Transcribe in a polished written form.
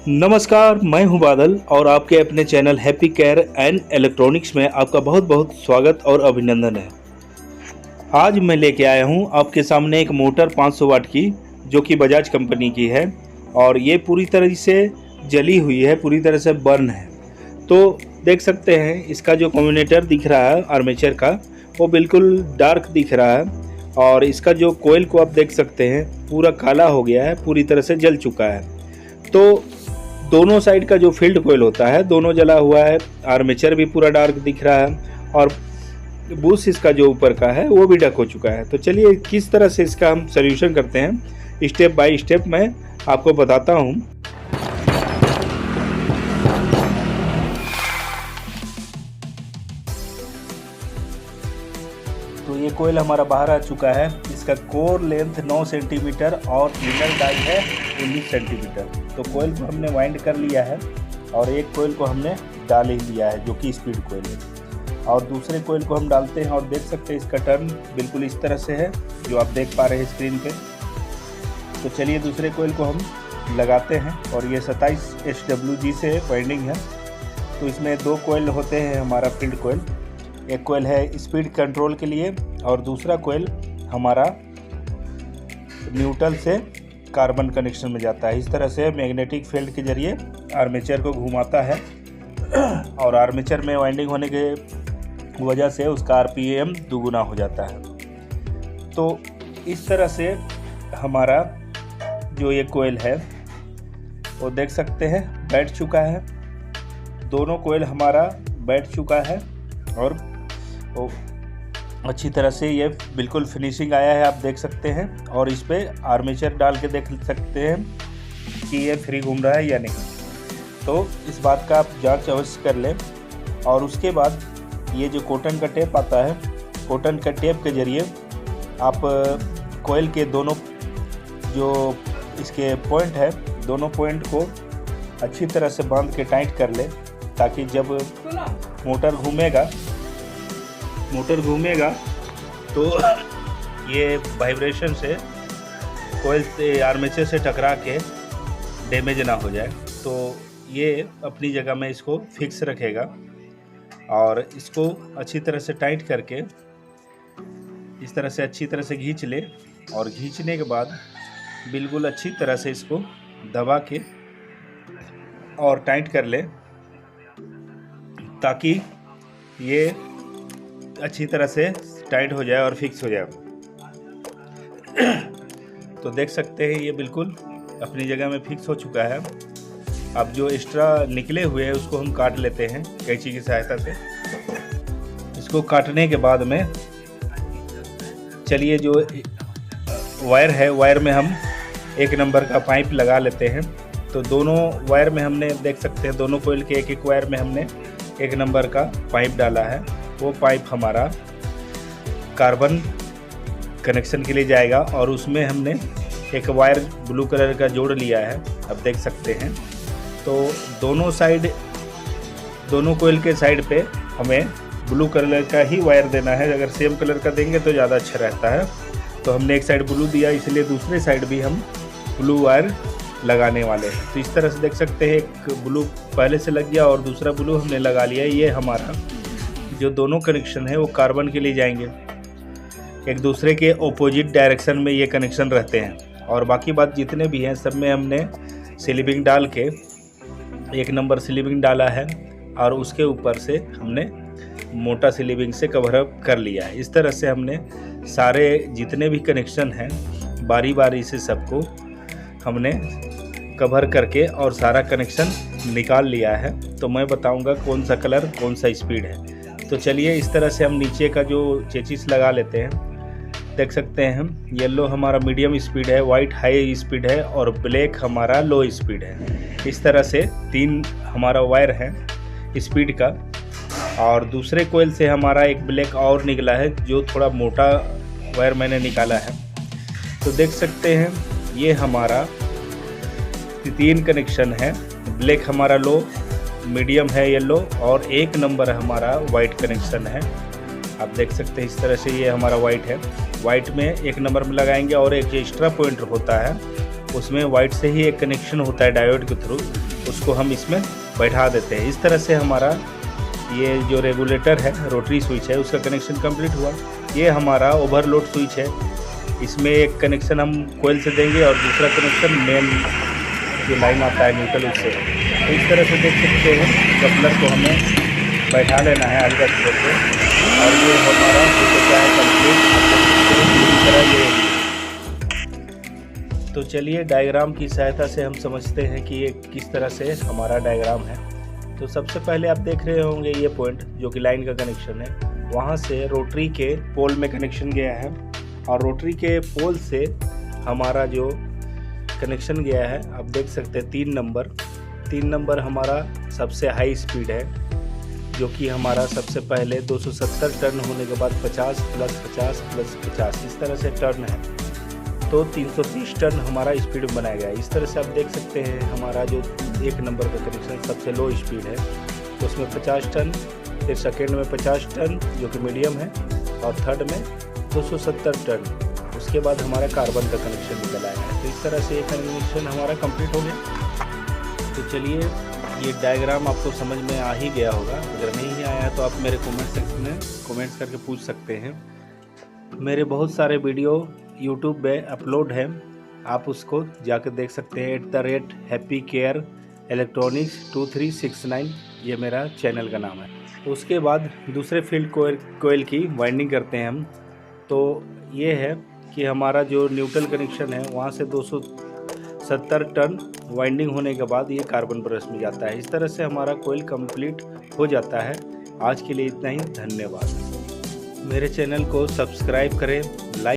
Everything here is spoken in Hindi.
नमस्कार, मैं हूं बादल और आपके अपने channel happy care and electronics में आपका बहुत बहुत स्वागत और अभिनंदन है। आज मैं लेके आया हूं आपके सामने एक मोटर 500 वाट की, जो कि बजाज कंपनी की है और ये पूरी तरह से जली हुई है, पूरी तरह से बर्न है। तो देख सकते हैं इसका जो कम्यूटेटर दिख रहा है आर्मेचर का, वो बिल्कुल डार्क दिख रहा है और इसका जो कोयल को आप देख सकते हैं पूरा काला हो गया है, पूरी तरह से जल चुका है। तो दोनों साइड का जो फील्ड कोयल होता है दोनों जला हुआ है, आर्मेचर भी पूरा डार्क दिख रहा है और बूश इसका जो ऊपर का है वो भी डक हो चुका है। तो चलिए किस तरह से इसका हम सॉल्यूशन करते हैं, स्टेप बाय स्टेप मैं आपको बताता हूँ। तो ये कोयल हमारा बाहर आ चुका है। इसका कोर लेंथ 9 सेंटीमीटर और इनर डाई है 19 सेंटीमीटर। तो कोयल को हमने वाइंड कर लिया है और एक कोयल को हमने डाल ही लिया है जो कि स्पीड कोयल है, और दूसरे कोयल को हम डालते हैं और देख सकते हैं इसका टर्न बिल्कुल इस तरह से है जो आप देख पा रहे हैं स्क्रीन पे। तो चलिए दूसरे कोयल को हम लगाते हैं और ये 27 SWG से वाइंडिंग है। तो इसमें दो कोयल होते हैं हमारा फील्ड कोयल, एक कोयल है स्पीड कंट्रोल के लिए और दूसरा कोयल हमारा न्यूट्रल से कार्बन कनेक्शन में जाता है। इस तरह से मैग्नेटिक फील्ड के जरिए आर्मेचर को घुमाता है और आर्मेचर में वाइंडिंग होने के वजह से उसका RPM दुगुना हो जाता है। तो इस तरह से हमारा जो ये कोयल है वो देख सकते हैं बैठ चुका है, दोनों कोयल हमारा बैठ चुका है और वो अच्छी तरह से ये बिल्कुल फिनिशिंग आया है, आप देख सकते हैं। और इस पे आर्मेचर डाल के देख सकते हैं कि ये फ्री घूम रहा है या नहीं। तो इस बात का आप जांच अवश्य कर लें। और उसके बाद ये जो कॉटन का टेप आता है, कॉटन का टेप के जरिए आप कोयल के दोनों जो इसके पॉइंट है, दोनों पॉइंट को अच्छी तरह से बांध के टाइट कर लें, ताकि जब मोटर घूमेगा तो ये वाइब्रेशन से कोयल से आर्मेचर से टकरा के डैमेज ना हो जाए। तो ये अपनी जगह में इसको फिक्स रखेगा और इसको अच्छी तरह से टाइट करके इस तरह से अच्छी तरह से खींच ले और खींचने के बाद बिल्कुल अच्छी तरह से इसको दबा के और टाइट कर ले, ताकि ये अच्छी तरह से टाइट हो जाए और फिक्स हो जाए। तो देख सकते हैं ये बिल्कुल अपनी जगह में फिक्स हो चुका है। अब जो एक्स्ट्रा निकले हुए हैं उसको हम काट लेते हैं कैंची की सहायता से। इसको काटने के बाद में चलिए जो वायर है, वायर में हम 1 नंबर का पाइप लगा लेते हैं। तो दोनों वायर में हमने देख सकते हैं दोनों कोयल के एक वायर में हमने 1 नंबर का पाइप डाला है। वो पाइप हमारा कार्बन कनेक्शन के लिए जाएगा और उसमें हमने एक वायर ब्लू कलर का जोड़ लिया है, अब देख सकते हैं। तो दोनों कोयल के साइड पे हमें ब्लू कलर का ही वायर देना है। अगर सेम कलर का देंगे तो ज़्यादा अच्छा रहता है। तो हमने एक साइड ब्लू दिया, इसलिए दूसरे साइड भी हम ब्लू वायर लगाने वाले हैं। तो इस तरह से देख सकते हैं एक ब्लू पहले से लग गया और दूसरा ब्लू हमने लगा लिया। ये हमारा जो दोनों कनेक्शन है वो कार्बन के लिए जाएंगे, एक दूसरे के ऑपोजिट डायरेक्शन में ये कनेक्शन रहते हैं। और बाकी बात जितने भी हैं सब में हमने स्लीविंग डाल के 1 नंबर स्लीविंग डाला है और उसके ऊपर से हमने मोटा स्लीविंग से कवर अप कर लिया है। इस तरह से हमने सारे जितने भी कनेक्शन हैं बारी बारी से सबको हमने कवर करके और सारा कनेक्शन निकाल लिया है। तो मैं बताऊंगा कौन सा कलर कौन सा स्पीड है। तो चलिए इस तरह से हम नीचे का जो चेचिस लगा लेते हैं। देख सकते हैं हम येलो हमारा मीडियम स्पीड है, वाइट हाई स्पीड है और ब्लैक हमारा लो स्पीड है। इस तरह से 3 हमारा वायर है स्पीड का। और दूसरे कोयल से हमारा एक ब्लैक और निकला है, जो थोड़ा मोटा वायर मैंने निकाला है। तो देख सकते हैं ये हमारा 3 कनेक्शन है। ब्लैक हमारा लो, मीडियम है येलो और 1 नंबर हमारा वाइट कनेक्शन है। आप देख सकते हैं इस तरह से ये हमारा वाइट है। वाइट में 1 नंबर में लगाएंगे और एक एक्स्ट्रा पॉइंट होता है उसमें वाइट से ही एक कनेक्शन होता है डायोड के थ्रू, उसको हम इसमें बैठा देते हैं। इस तरह से हमारा ये जो रेगुलेटर है, रोटरी स्विच है, उसका कनेक्शन कंप्लीट हुआ। ये हमारा ओवरलोड स्विच है, इसमें एक कनेक्शन हम कोयल से देंगे और दूसरा कनेक्शन मेन जो लाइन आता है न्यूट्रल उससे। तो इस तरह से देख सकते हैं कपलर को हमें बैठा लेना है आगे का पे, और ये हमारा हो चुका है कंप्लीट पूरी तरह ये। तो चलिए डायग्राम की सहायता से हम समझते हैं कि ये किस तरह से हमारा डायग्राम है। तो सबसे पहले आप देख रहे होंगे ये पॉइंट जो कि लाइन का कनेक्शन है, वहाँ से रोटरी के पोल में कनेक्शन गया है, और रोटरी के पोल से हमारा जो कनेक्शन गया है आप देख सकते हैं 3 नंबर हमारा सबसे हाई स्पीड है, जो कि हमारा सबसे पहले 270 टर्न होने के बाद 50 + 50 + 50 इस तरह से टर्न है, तो 330 टर्न हमारा स्पीड बनाया गया है। इस तरह से आप देख सकते हैं हमारा जो 1 नंबर का कनेक्शन सबसे लो स्पीड है, उसमें 50 टन, फिर सेकेंड में 50 टन जो कि मीडियम है, और थर्ड में 270 टन। उसके बाद हमारा कार्बन का कनेक्शन निकल आया है। तो इस तरह से ये कनेक्शन हमारा कंप्लीट हो गया। तो चलिए ये डायग्राम आपको समझ में आ ही गया होगा, अगर नहीं आया तो आप मेरे कमेंट सेक्शन में कमेंट्स करके पूछ सकते हैं। मेरे बहुत सारे वीडियो यूट्यूब पे अपलोड है, आप उसको जाकर देख सकते हैं। @HappyCare Electronics 2369 ये मेरा चैनल का नाम है। उसके बाद दूसरे फील्ड कोयल की वाइंडिंग करते हैं हम। तो ये है कि हमारा जो न्यूट्रल कनेक्शन है वहाँ से 270 टन वाइंडिंग होने के बाद ये कार्बन ब्रश में जाता है। इस तरह से हमारा कोयल कंप्लीट हो जाता है। आज के लिए इतना ही, धन्यवाद। मेरे चैनल को सब्सक्राइब करें